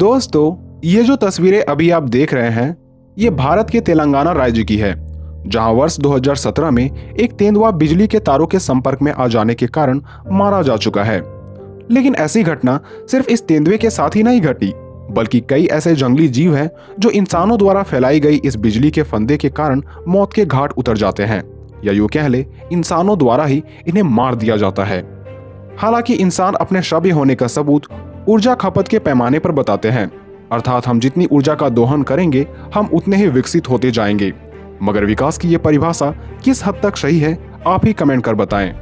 दोस्तों, ये जो तस्वीरें अभी आप देख रहे हैं, ये भारत के तेलंगाना राज्य की है, जहां वर्ष 2017 में एक तेंदुआ बिजली के तारों के संपर्क में आ जाने के कारण मारा जा चुका है। लेकिन ऐसी घटना सिर्फ इस तेंदुए के साथ ही नहीं घटी, बल्कि कई ऐसे जंगली जीव हैं जो इंसानों द्वारा फैलाई गई इस बिजली के फंदे के कारण मौत के घाट उतर जाते हैं, या यूं कह ले इंसानों द्वारा ही इन्हें मार दिया जाता है। हालांकि इंसान अपने श्रव्य होने का सबूत ऊर्जा खपत के पैमाने पर बताते हैं, अर्थात हम जितनी ऊर्जा का दोहन करेंगे हम उतने ही विकसित होते जाएंगे। मगर विकास की ये परिभाषा किस हद तक सही है, आप ही कमेंट कर बताएं,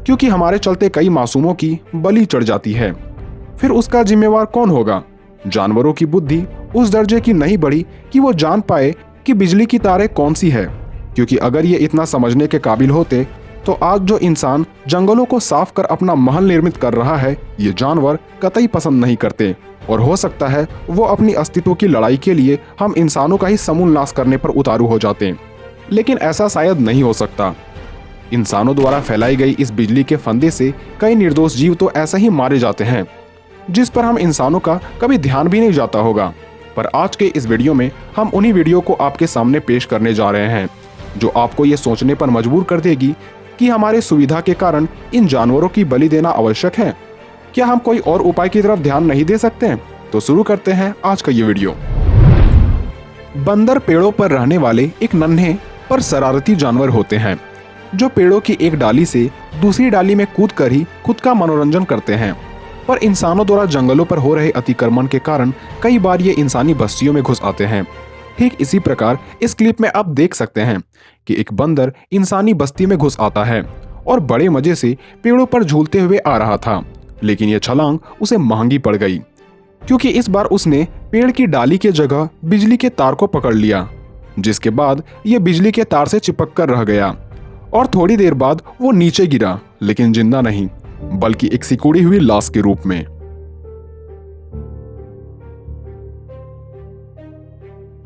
क्योंकि हमारे चलते कई मासूमों की बलि चढ़ जाती है। फिर उसका जिम्मेवार कौन होगा? जानवरों की बुद्धि उस दर्जे की नहीं बढ़ी कि वो जान पाए कि बिजली की तारें कौन सी है, क्योंकि अगर ये इतना समझने के काबिल होते तो आज जो इंसान जंगलों को साफ कर अपना महल निर्मित कर रहा है, ये जानवर कतई पसंद नहीं करते, और हो सकता है वो अपनी अस्तित्व की लड़ाई के लिए हम इंसानों का ही समूल नाश करने पर उतारू हो जाते। लेकिन ऐसा शायद नहीं हो सकता। इंसानों द्वारा फैलाई गई इस बिजली के फंदे से कई निर्दोष जीव तो ऐसे ही मारे जाते हैं, जिस पर हम इंसानों का कभी ध्यान भी नहीं जाता होगा। पर आज के इस वीडियो में हम उन्हीं वीडियो को आपके सामने पेश करने जा रहे हैं, जो आपको ये सोचने पर मजबूर कर देगी कि हमारे सुविधा के कारण इन जानवरों की बलि देना आवश्यक है। क्या हम कोई और उपाय की तरफ ध्यान नहीं दे सकते? तो शुरू करते हैं आज का ये वीडियो। बंदर पेड़ों पर रहने वाले एक नन्हे पर शरारती जानवर होते हैं, जो पेड़ों की एक डाली से दूसरी डाली में कूद कर ही खुद का मनोरंजन करते हैं। पर इंसानों द्वारा जंगलों पर हो रहे अतिक्रमण के कारण कई बार ये इंसानी बस्तियों में घुस आते हैं। ठीक इसी प्रकार इस क्लिप में आप देख सकते हैं कि एक बंदर इंसानी बस्ती में घुस आता है और बड़े मजे से पेड़ों पर झूलते हुए आ रहा था। लेकिन यह छलांग उसे महंगी पड़ गई, क्योंकि इस बार उसने पेड़ की डाली के जगह बिजली के तार को पकड़ लिया, जिसके बाद यह बिजली के तार से चिपक कर रह गया और थोड़ी देर बाद वो नीचे गिरा, लेकिन जिंदा नहीं, बल्कि एक सिकुड़ी हुई लाश के रूप में।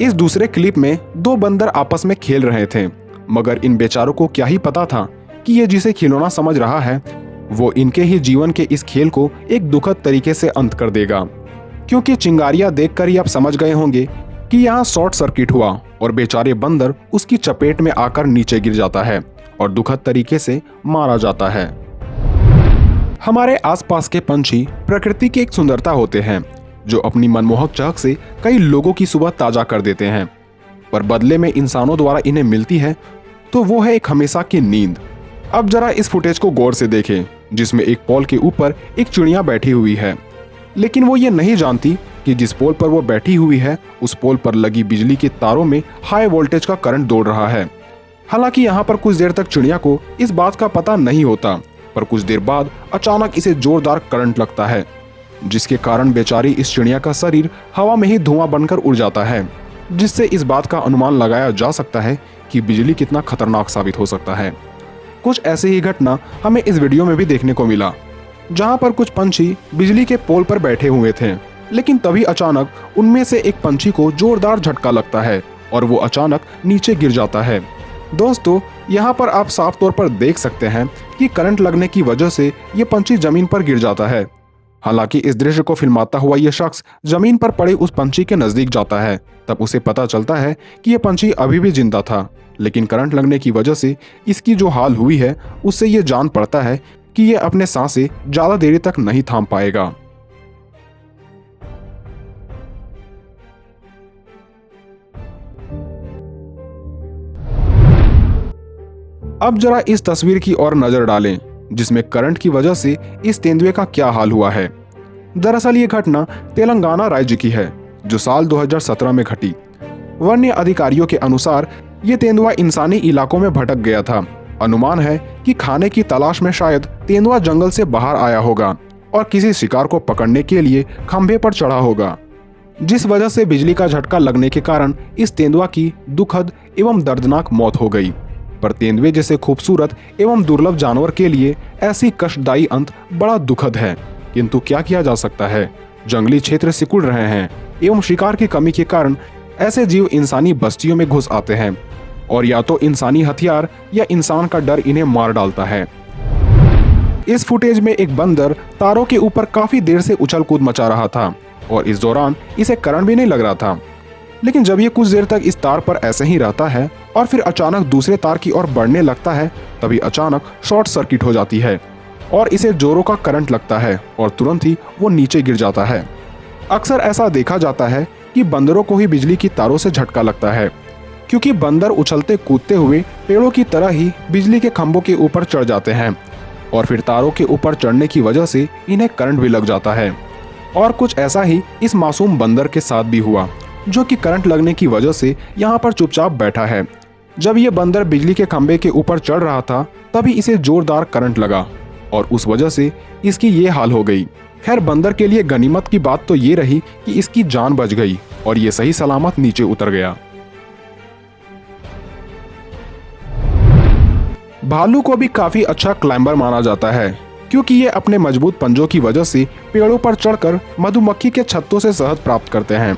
इस दूसरे क्लिप में दो बंदर आपस में खेल रहे थे, मगर इन बेचारों को क्या ही पता था कि ये जिसे खिलौना समझ रहा है वो इनके ही जीवन के इस खेल को एक दुखद तरीके से अंत कर देगा। क्योंकि चिंगारियां देखकर ही आप समझ गए होंगे कि यहाँ शॉर्ट सर्किट हुआ और बेचारे बंदर उसकी चपेट में आकर नीचे गिर जाता है और दुखद तरीके से मारा जाता है। हमारे आसपास के पंछी प्रकृति की एक सुंदरता होते हैं, जो अपनी मनमोहक चहक से कई लोगों की सुबह ताजा कर देते हैं, पर बदले में इंसानों द्वारा इन्हें मिलती है तो वो है एक हमेशा की नींद। अब जरा इस फुटेज को गौर से देखें, जिसमें एक पोल के ऊपर एक चिड़िया बैठी हुई है, लेकिन वो ये नहीं जानती कि जिस पोल पर वो बैठी हुई है उस पोल पर लगी बिजली के तारों में हाई वोल्टेज का करंट दौड़ रहा है। हालांकि यहाँ पर कुछ देर तक चिड़िया को इस बात का पता नहीं होता, पर कुछ देर बाद अचानक इसे जोरदार करंट लगता है, जिसके कारण बेचारी इस चिड़िया का शरीर हवा में ही धुआं बनकर उड़ जाता है, जिससे इस बात का अनुमान लगाया जा सकता है कि बिजली कितना खतरनाक साबित हो सकता है। कुछ ऐसी ही घटना हमें इस वीडियो में भी देखने को मिला, जहां पर कुछ पंछी बिजली के पोल पर बैठे हुए थे, लेकिन तभी अचानक उनमें से एक पंछी को जोरदार झटका लगता है और वो अचानक नीचे गिर जाता है। दोस्तों, यहाँ पर आप साफ तौर पर देख सकते हैं कि करंट लगने की वजह से ये पंछी जमीन पर गिर जाता है। हालांकि इस दृश्य को फिल्माता हुआ यह शख्स जमीन पर पड़े उस पंछी के नजदीक जाता है, तब उसे पता चलता है कि यह पंछी अभी भी जिंदा था, लेकिन करंट लगने की वजह से इसकी जो हाल हुई है उससे यह जान पड़ता है कि यह अपने सांसें ज्यादा देर तक नहीं थाम पाएगा। अब जरा इस तस्वीर की ओर नजर डालें, जिसमें करंट की वजह से इस तेंदुए का क्या हाल हुआ है। दरअसल ये घटना तेलंगाना राज्य की है, जो साल 2017 में घटी। वन्य अधिकारियों के अनुसार ये तेंदुआ इंसानी इलाकों में भटक गया था। अनुमान है कि खाने की तलाश में शायद तेंदुआ जंगल से बाहर आया होगा और किसी शिकार को पकड़ने के लिए खंभे पर चढ़ा होगा, जिस वजह से बिजली का झटका लगने के कारण इस तेंदुआ की दुखद एवं दर्दनाक मौत हो गई। पर तेंदुए जैसे खूबसूरत एवं दुर्लभ जानवर के लिए ऐसी कष्टदायी अंत बड़ा दुखद है, किंतु क्या किया जा सकता है। जंगली क्षेत्र सिकुड़ रहे हैं एवं शिकार की कमी के कारण ऐसे जीव इंसानी बस्तियों में घुस आते हैं, और या तो इंसानी हथियार या इंसान का डर इन्हें मार डालता है। इस फुटेज में एक बंदर तारों के ऊपर काफी देर से उछल कूद मचा रहा था और इस दौरान इसे करंट भी नहीं लग रहा था। लेकिन जब ये कुछ देर तक इस तार पर ऐसे ही रहता है और फिर अचानक दूसरे तार की ओर बढ़ने लगता है, तभी अचानक शॉर्ट सर्किट हो जाती है और इसे जोरों का करंट लगता है और तुरंत ही वो नीचे गिर जाता है। अक्सर ऐसा देखा जाता है कि बंदरों को ही बिजली की तारों से झटका लगता है, क्योंकि बंदर उछलते कूदते हुए पेड़ों की तरह ही बिजली के खंभों के ऊपर चढ़ जाते हैं और फिर तारों के ऊपर चढ़ने की वजह से इन्हें करंट भी लग जाता है। और कुछ ऐसा ही इस मासूम बंदर के साथ भी हुआ, जो कि करंट लगने की वजह से यहाँ पर चुपचाप बैठा है। जब ये बंदर बिजली के खंभे के ऊपर चढ़ रहा था, तभी इसे जोरदार करंट लगा और उस वजह से इसकी ये हाल हो गई। खैर, बंदर के लिए गनीमत की बात तो ये रही कि इसकी जान बच गई और ये सही सलामत नीचे उतर गया। भालू को भी काफी अच्छा क्लाइंबर माना जाता है, क्योंकि ये अपने मजबूत पंजों की वजह से पेड़ों पर चढ़कर मधुमक्खी के छत्तों से शहद प्राप्त करते हैं।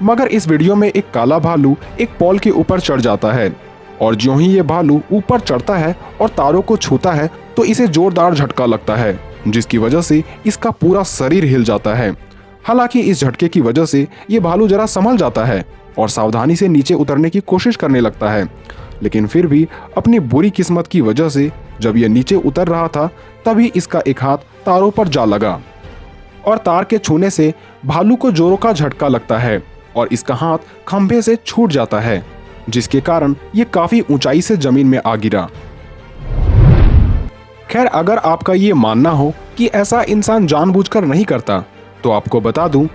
मगर इस वीडियो में एक काला भालू एक पोल के ऊपर चढ़ जाता है और ज्यों ही ये भालू ऊपर चढ़ता है और तारों को छूता है तो इसे जोरदार झटका लगता है, जिसकी वजह से इसका पूरा शरीर हिल जाता है। हालांकि इस झटके की वजह से ये भालू जरा संभल जाता है और सावधानी से नीचे उतरने की कोशिश करने लगता है, लेकिन फिर भी अपनी बुरी किस्मत की वजह से जब यह नीचे उतर रहा था, तभी इसका एक हाथ तारों पर जा लगा और तार के छूने से भालू को जोरों का झटका लगता है और इसका हाथ खंभे से छूट जाता है, जिसके कारण ये काफी ऊंचाई से जमीन में आ गिरा। खैर, अगर आपका ये मानना हो कि ऐसा इंसान जानबूझकर नहीं करता, तो आपको बता दूं,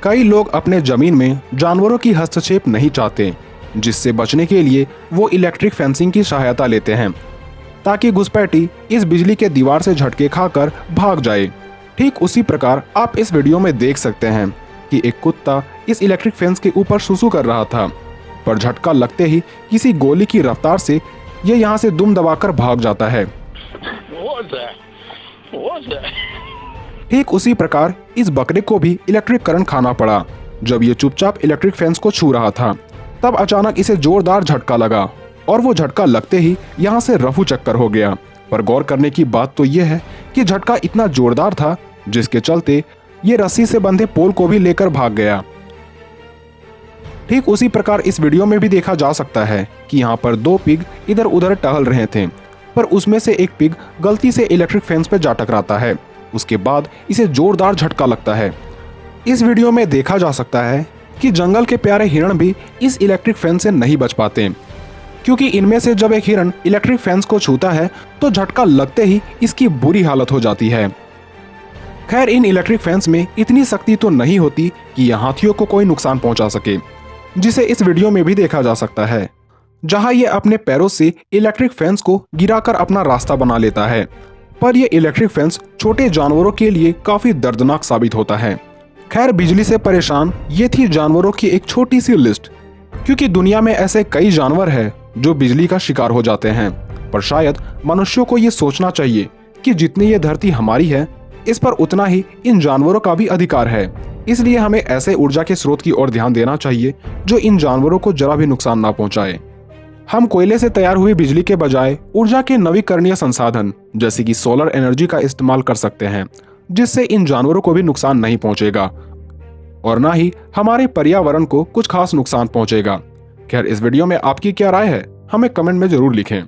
कई लोग अपने जमीन में जानवरों की हस्तक्षेप नहीं चाहते, जिससे बचने के लिए वो इलेक्ट्रिक फेंसिंग की सहायता लेते हैं, ताकि घुसपैठी इस बिजली के दीवार से झटके खाकर भाग जाए। ठीक उसी प्रकार आप इस वीडियो में देख सकते हैं कि एक कुत्ता इस इलेक्ट्रिक फेंस के ऊपर सुसु कर रहा था, पर झटका लगते ही किसी गोली की रफ्तार से ये यहाँ से दुम दबाकर भाग जाता है। ठीक उसी प्रकार इस बकरे को भी इलेक्ट्रिक करंट खाना पड़ा। जब ये चुपचाप इलेक्ट्रिक फेंस को छू रहा था, तब अचानक इसे जोरदार झटका लगा और वो झटका लगते ही यहाँ से रफू चक्कर हो गया। पर गौर करने की बात तो ये है कि झटका इतना जोरदार था, जिसके चलते ये रस्सी से बंधे पोल को भी लेकर भाग गया। ठीक उसी प्रकार इस वीडियो में भी देखा जा सकता है कि यहाँ पर दो पिग इधर उधर टहल रहे थे, पर उसमें से एक पिग गलती से इलेक्ट्रिक फेंस पे जा टकराता है। उसके बाद इसे जोरदार झटका लगता है। इस वीडियो में देखा जा सकता है कि जंगल के प्यारे हिरण भी इस इलेक्ट्रिक फेंस से नहीं बच पाते, क्योंकि इनमें से जब एक हिरण इलेक्ट्रिक फेंस को छूता है तो झटका लगते ही इसकी बुरी हालत हो जाती है। खैर, इन इलेक्ट्रिक फेंस में इतनी शक्ति तो नहीं होती कि यह हाथियों को कोई नुकसान पहुंचा सके, जिसे इस वीडियो में भी देखा जा सकता है, जहां ये अपने पैरों से इलेक्ट्रिक फेंस को गिराकर अपना रास्ता बना लेता है। पर यह इलेक्ट्रिक फेंस छोटे जानवरों के लिए काफी दर्दनाक साबित होता है। खैर, बिजली से परेशान ये थी जानवरों की एक छोटी सी लिस्ट, क्योंकि दुनिया में ऐसे कई जानवर हैं जो बिजली का शिकार हो जाते हैं। पर शायद मनुष्यों को ये सोचना चाहिए कि जितनी ये धरती हमारी है, इस पर उतना ही इन जानवरों का भी अधिकार है। इसलिए हमें ऐसे ऊर्जा के स्रोत की ओर ध्यान देना चाहिए जो इन जानवरों को जरा भी नुकसान ना पहुंचाए। हम कोयले से तैयार हुई बिजली के बजाय ऊर्जा के नवीकरणीय संसाधन जैसे कि सोलर एनर्जी का इस्तेमाल कर सकते हैं, जिससे इन जानवरों को भी नुकसान नहीं पहुंचेगा और ना ही हमारे पर्यावरण को कुछ खास नुकसान पहुंचेगा। खैर, इस वीडियो में आपकी क्या राय है, हमें कमेंट में जरूर लिखें।